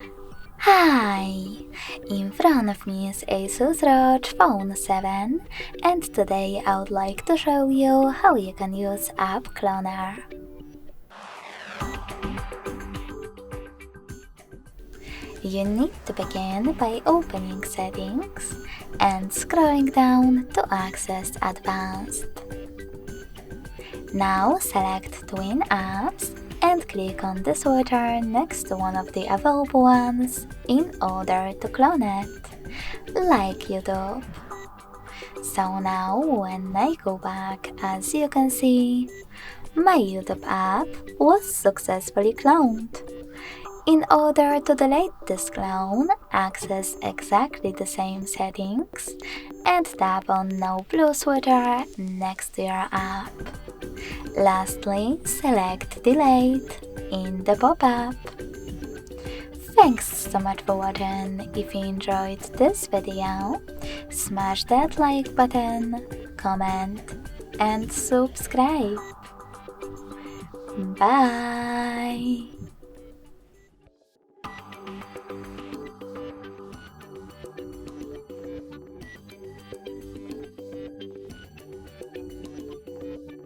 Hi! In front of me is ASUS ROG Phone 7, and today I would like to show you how you can use App Cloner. You need to begin by opening Settings and scrolling down to access Advanced. Now select Twin Apps and click on the switcher next to one of the available ones in order to clone it, like YouTube. So now when I go back, as you can see, my YouTube app was successfully cloned. In order to delete this clone, access exactly the same settings and tap on No Blue switcher next to your app. Lastly, select Delete in the pop-up. Thanks so much for watching. If you enjoyed this video, smash that like button, comment and subscribe. Bye!